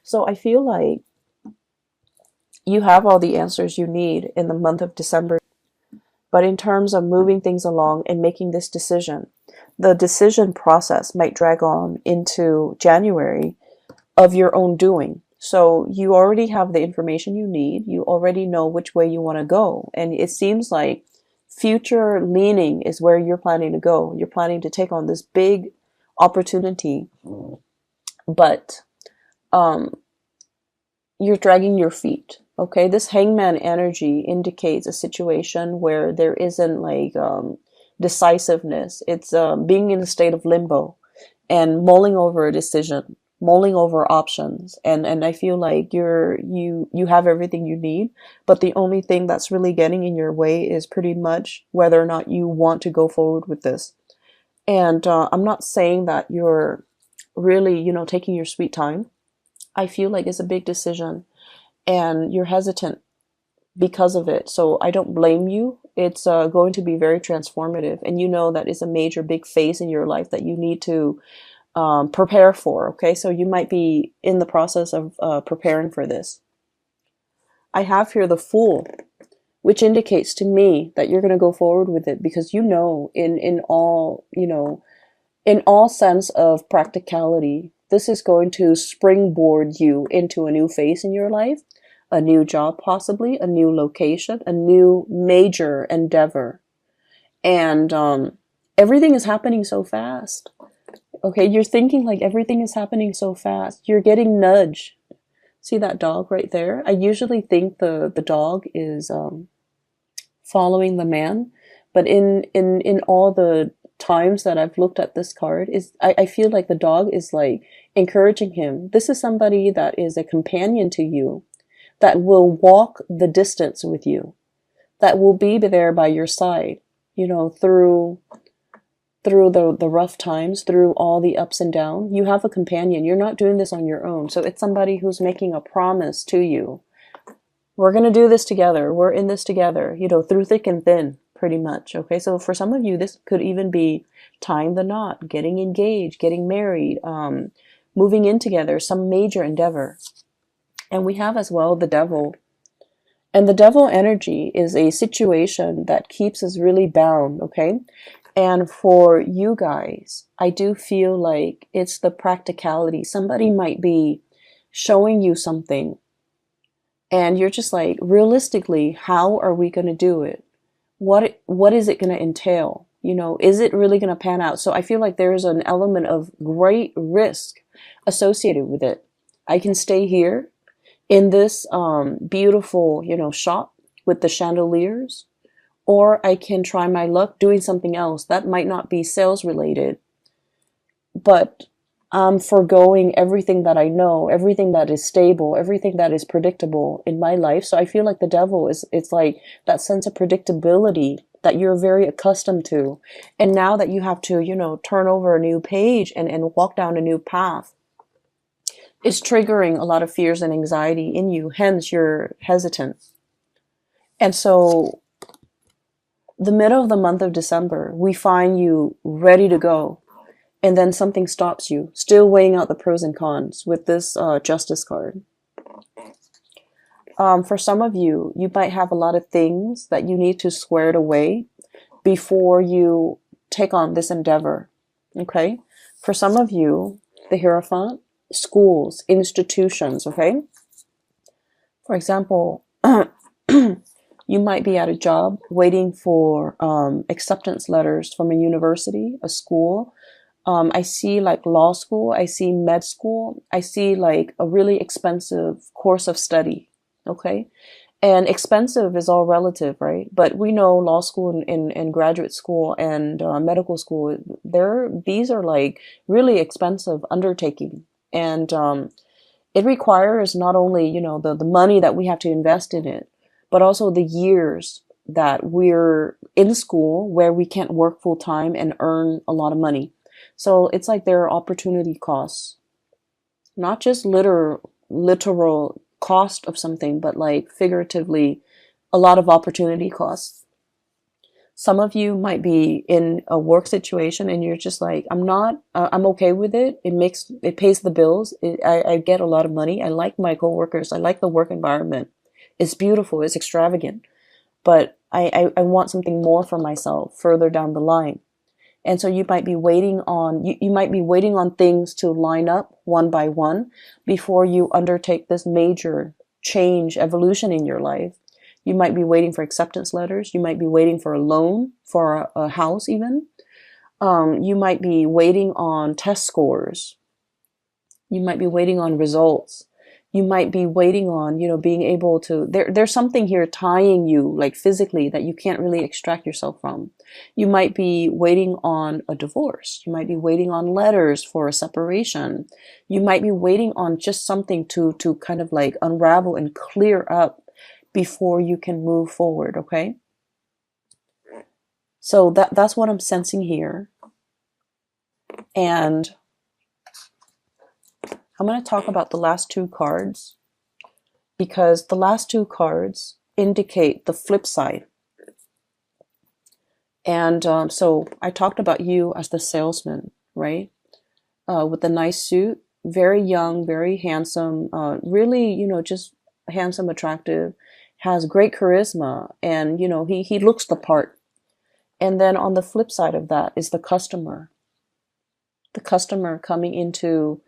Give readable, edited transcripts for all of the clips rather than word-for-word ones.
So I feel like you have all the answers you need in the month of December. But in terms of moving things along and making this decision, the decision process might drag on into January of your own doing. So you already have the information you need. You already know which way you want to go. And it seems like future leaning is where you're planning to go. You're planning to take on this big opportunity, but um, you're dragging your feet. Okay, this hangman energy indicates a situation where there isn't like decisiveness. It's being in a state of limbo and mulling over a decision, mulling over options. And I feel like you have everything you need, but the only thing that's really getting in your way is pretty much whether or not you want to go forward with this. And I'm not saying that you're really, taking your sweet time. I feel like it's a big decision and you're hesitant because of it. So I don't blame you. It's going to be very transformative. And you know that it's a major big phase in your life that you need to prepare for. Okay, so you might be in the process of preparing for this. I have here the Fool, which indicates to me that you're going to go forward with it because in all, in all sense of practicality, this is going to springboard you into a new phase in your life, a new job, possibly a new location, a new major endeavor. And everything is happening so fast. Okay, you're thinking like everything is happening so fast. You're getting nudged. See that dog right there? I usually think the dog is following the man, but in all the times that I've looked at this card, I feel like the dog is like encouraging him. This is somebody that is a companion to you, that will walk the distance with you, that will be there by your side, through the rough times, through all the ups and downs. You have a companion. You're not doing this on your own. So it's somebody who's making a promise to you. We're going to do this together. We're in this together, through thick and thin, pretty much. Okay, so for some of you, this could even be tying the knot, getting engaged, getting married, moving in together, some major endeavor. And we have as well the Devil. And the Devil energy is a situation that keeps us really bound, okay? And for you guys, I do feel like it's the practicality. Somebody might be showing you something and you're just like, realistically, how are we going to do it? What is it going to entail? Is it really going to pan out? So I feel like there's an element of great risk associated with it. I can stay here in this beautiful, shop with the chandeliers, or I can try my luck doing something else that might not be sales related, but I'm foregoing everything that I know, everything that is stable, everything that is predictable in my life. So I feel like the Devil it's like that sense of predictability that you're very accustomed to. And now that you have to, turn over a new page and walk down a new path, it's triggering a lot of fears and anxiety in you. Hence, you're hesitant. And so the middle of the month of December, we find you ready to go. And then something stops you, still weighing out the pros and cons with this Justice card. For some of you, you might have a lot of things that you need to square it away before you take on this endeavor. Okay? For some of you, the Hierophant, schools, institutions, okay? For example, you might be at a job waiting for acceptance letters from a university, a school. I see like law school, I see med school, I see like a really expensive course of study, okay? And expensive is all relative, right? But we know law school and graduate school and medical school, these are like really expensive undertaking. And it requires not only, the money that we have to invest in it, but also the years that we're in school where we can't work full time and earn a lot of money. So it's like there are opportunity costs, not just literal cost of something, but like figuratively a lot of opportunity costs. Some of you might be in a work situation and you're just like, I'm okay with it. It pays the bills. I get a lot of money. I like my coworkers. I like the work environment. It's beautiful. It's extravagant. But I want something more for myself further down the line. And so you might be waiting on, you might be waiting on things to line up one by one before you undertake this major change, evolution in your life. You might be waiting for acceptance letters. You might be waiting for a loan for a house even. You might be waiting on test scores. You might be waiting on results. You might be waiting on, being able to, there's something here tying you like physically that you can't really extract yourself from. You might be waiting on a divorce. You might be waiting on letters for a separation. You might be waiting on just something to kind of like unravel and clear up before you can move forward. Okay. So that's what I'm sensing here. And I'm going to talk about the last two cards because the last two cards indicate the flip side. And so I talked about you as the salesman, right? With the nice suit, very young, very handsome, really, just handsome, attractive, has great charisma, and, he looks the part. And then on the flip side of that is the customer coming into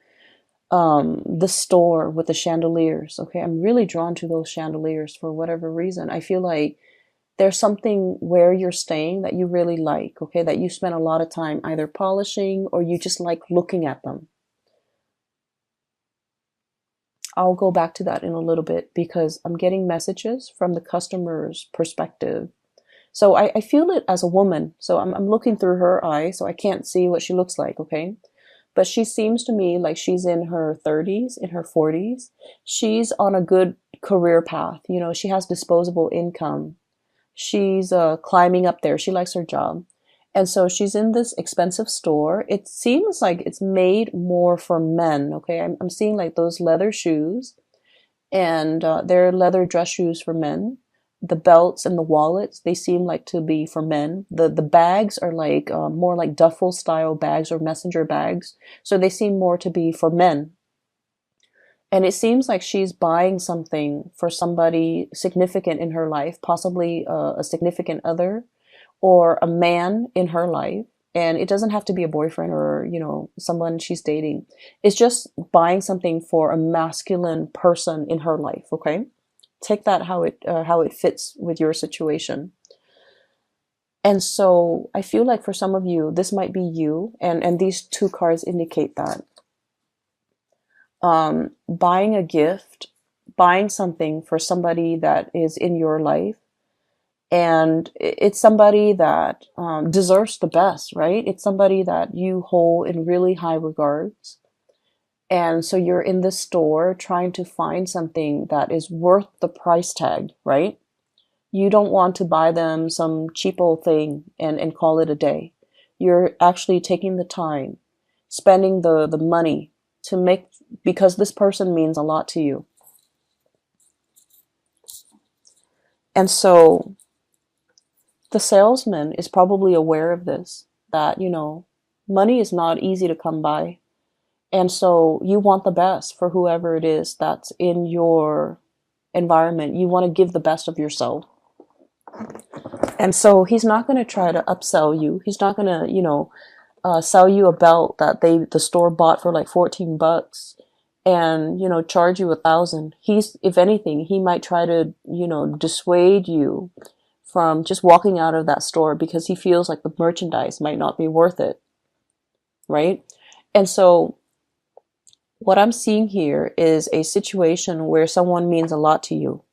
the store with the chandeliers. Okay, I'm really drawn to those chandeliers for whatever reason. I feel like there's something where you're staying that you really like, okay, that you spend a lot of time either polishing or you just like looking at them. I'll go back to that in a little bit because I'm getting messages from the customer's perspective. So I feel it as a woman. So I'm looking through her eyes, so I can't see what she looks like, okay? But she seems to me like she's in her 30s, in her 40s. She's on a good career path. She has disposable income. She's climbing up there. She likes her job. And so she's in this expensive store. It seems like it's made more for men, okay? I'm seeing like those leather shoes, and they're leather dress shoes for men. The belts and the wallets, they seem like to be for men. The bags are like more like duffel style bags or messenger bags. So they seem more to be for men. And it seems like she's buying something for somebody significant in her life, possibly a significant other or a man in her life. And it doesn't have to be a boyfriend or, someone she's dating. It's just buying something for a masculine person in her life, okay? Take that how it fits with your situation. And so I feel like for some of you, this might be you, and these two cards indicate that. Buying a gift, buying something for somebody that is in your life, and it's somebody that deserves the best, right? It's somebody that you hold in really high regards. And so you're in the store trying to find something that is worth the price tag, right? You don't want to buy them some cheapo thing and call it a day. You're actually taking the time, spending the money to make, because this person means a lot to you. And so the salesman is probably aware of this, that, money is not easy to come by. And so you want the best for whoever it is that's in your environment. You want to give the best of yourself. And so he's not going to try to upsell you. He's not going to, sell you a belt that the store bought for like $14 and, charge you $1,000. If anything, he might try to, dissuade you from just walking out of that store because he feels like the merchandise might not be worth it. Right? And so what I'm seeing here is a situation where someone means a lot to you.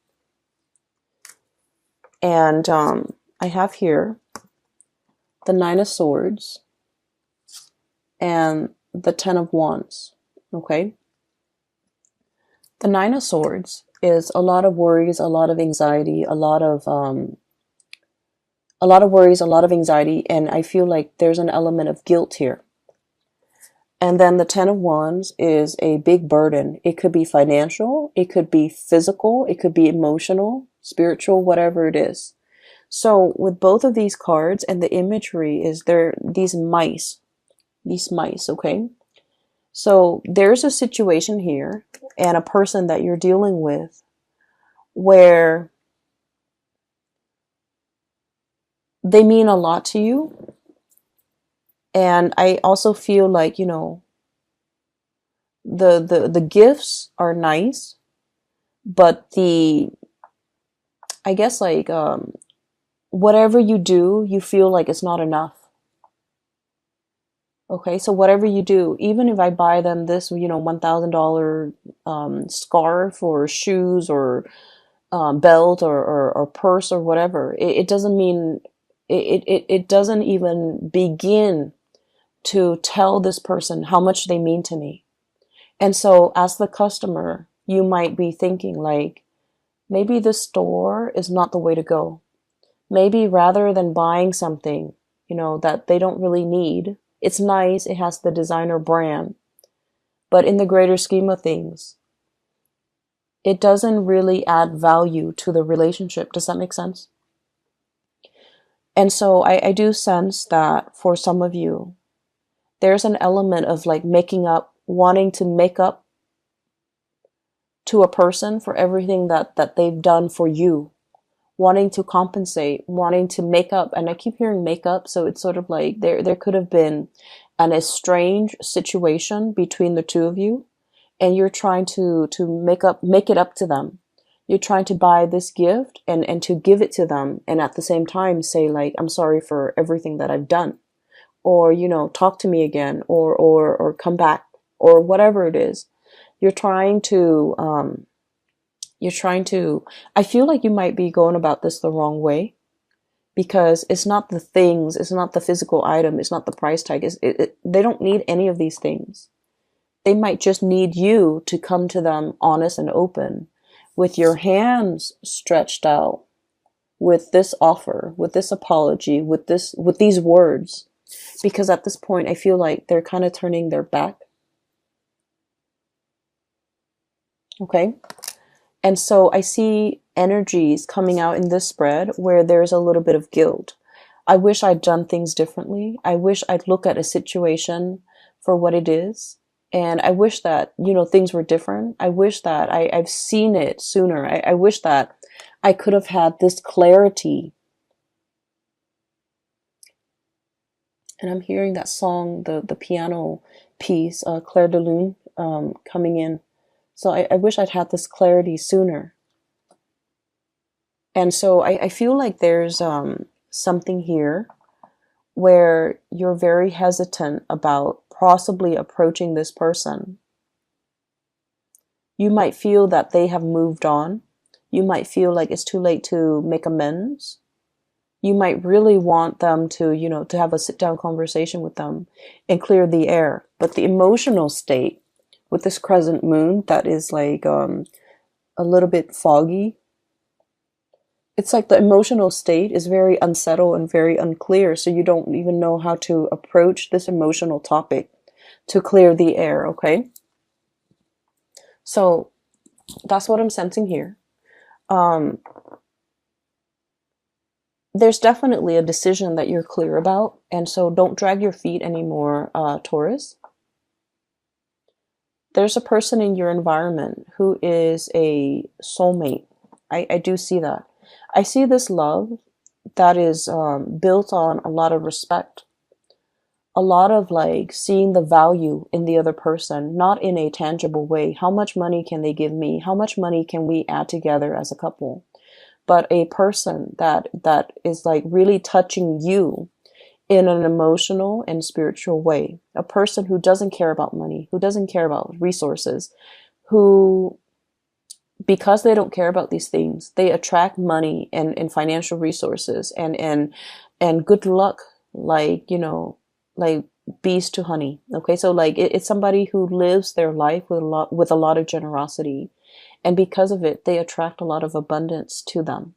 And I have here the 9 of Swords and the 10 of Wands. Okay? The 9 of Swords is a lot of worries, a lot of anxiety, a lot of worries, a lot of anxiety, and I feel like there's an element of guilt here. And then the 10 of Wands is a big burden. It could be financial, it could be physical, it could be emotional, spiritual, whatever it is. So with both of these cards, and the imagery is there, these mice, okay? So there's a situation here and a person that you're dealing with where they mean a lot to you. And I also feel like, the gifts are nice, but I guess like whatever you do, you feel like it's not enough. Okay, so whatever you do, even if I buy them this, $1,000 scarf or shoes or belt or purse or whatever, it doesn't mean it doesn't even begin to tell this person how much they mean to me. And so as the customer, you might be thinking like, maybe the store is not the way to go. Maybe rather than buying something, that they don't really need, it's nice, it has the designer brand, but in the greater scheme of things, it doesn't really add value to the relationship. Does that make sense? And so I do sense that for some of you, there's an element of like making up, wanting to make up to a person for everything that they've done for you, wanting to compensate, wanting to make up. And I keep hearing make up, so it's sort of like there could have been an estranged situation between the two of you, and you're trying to make it up to them. You're trying to buy this gift and to give it to them, and at the same time say like, I'm sorry for everything that I've done, or talk to me again, or come back, or whatever it is. You're trying to I feel like you might be going about this the wrong way, because it's not the things, it's not the physical item, it's not the price tag. They don't need any of these things. They might just need you to come to them honest and open, with your hands stretched out, with this offer, with this apology, with these words. Because at this point, I feel like they're kind of turning their back. Okay? And so I see energies coming out in this spread where there's a little bit of guilt. I wish I'd done things differently. I wish I'd look at a situation for what it is. And I wish that, things were different. I wish that I've seen it sooner. I wish that I could have had this clarity. And I'm hearing that song, the piano piece, Claire de Lune, coming in. So I wish I'd had this clarity sooner. And so I feel like there's something here where you're very hesitant about possibly approaching this person. You might feel that they have moved on. You might feel like it's too late to make amends. You might really want them to, to have a sit-down conversation with them and clear the air. But the emotional state with this crescent moon that is like a little bit foggy, it's like the emotional state is very unsettled and very unclear, so you don't even know how to approach this emotional topic to clear the air, okay? So that's what I'm sensing here. There's definitely a decision that you're clear about, and so don't drag your feet anymore, Taurus. There's a person in your environment who is a soulmate. I do see that. I see this love that is built on a lot of respect, a lot of like seeing the value in the other person, not in a tangible way. How much money can they give me? How much money can we add together as a couple? But a person that is like really touching you in an emotional and spiritual way. A person who doesn't care about money, who doesn't care about resources, who, because they don't care about these things, they attract money and financial resources and good luck, like, like bees to honey. Okay, so like it's somebody who lives their life with a lot of generosity, and because of it, they attract a lot of abundance to them.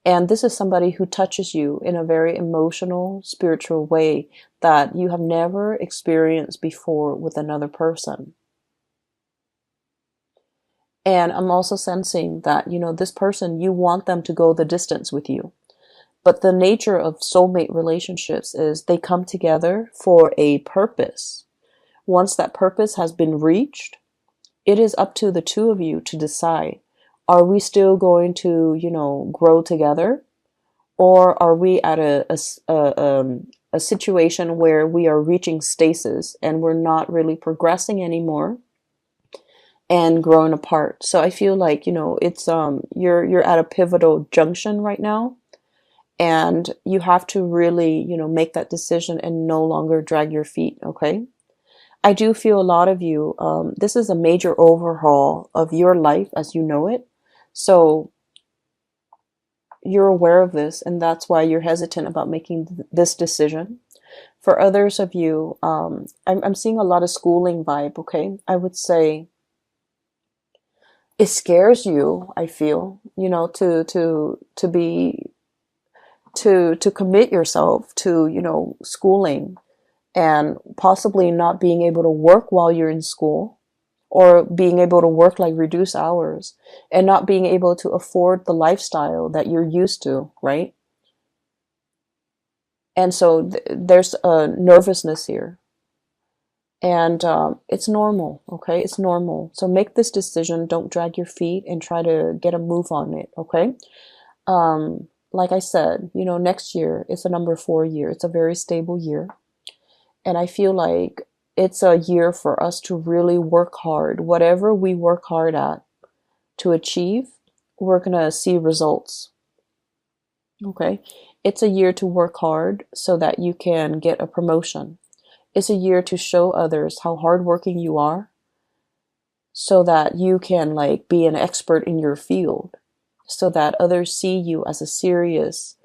And this is somebody who touches you in a very emotional, spiritual way that you have never experienced before with another person. And I'm also sensing that, this person, you want them to go the distance with you. But the nature of soulmate relationships is they come together for a purpose. Once that purpose has been reached, it is up to the two of you to decide, are we still going to, grow together? Or are we at a situation where we are reaching stasis and we're not really progressing anymore and growing apart? So I feel like, it's you're at a pivotal junction right now, and you have to really, make that decision and no longer drag your feet, okay? I do feel a lot of you, this is a major overhaul of your life as you know it. So you're aware of this, and that's why you're hesitant about making this decision. For others of you, I'm seeing a lot of schooling vibe, okay? I would say it scares you, I feel, to be, to commit yourself to, schooling, and possibly not being able to work while you're in school, or being able to work like reduced hours, and not being able to afford the lifestyle that you're used to, right? And so there's a nervousness here, and it's normal, okay? It's normal. So make this decision, don't drag your feet, and try to get a move on it, okay? Like I said, next year it's a number 4 year. It's a very stable year. And I feel like it's a year for us to really work hard. Whatever we work hard at to achieve, we're going to see results. Okay? It's a year to work hard so that you can get a promotion. It's a year to show others how hardworking you are so that you can like be an expert in your field, so that others see you as a serious,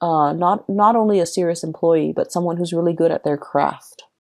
not only a serious employee, but someone who's really good at their craft.